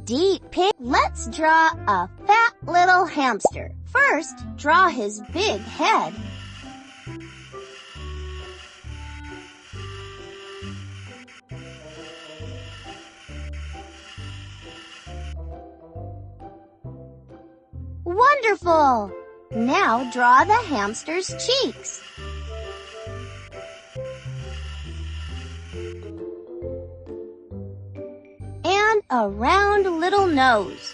Deep pig. Let's draw a fat little hamster. First, draw his big head. Wonderful! Now draw the hamster's cheeks. And a round little nose.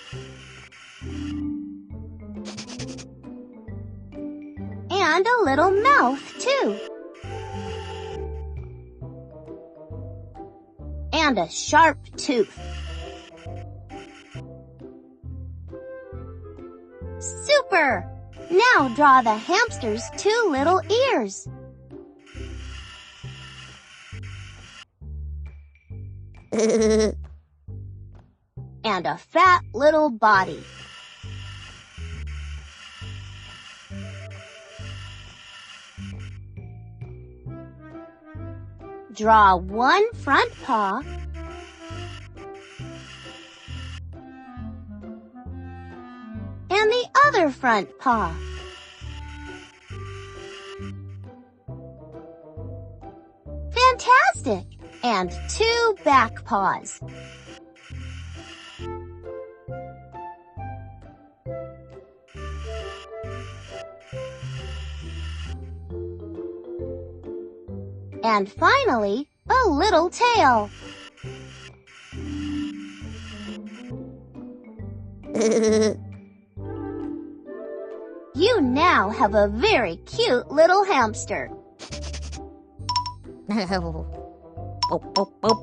And a little mouth, too. And a sharp tooth. Super! Now draw the hamster's 2 little ears. And a fat little body. Draw 1 front paw. And the other front paw. Fantastic! And 2 back paws. And finally, a little tail. You now have a very cute little hamster. Boop, boop, boop.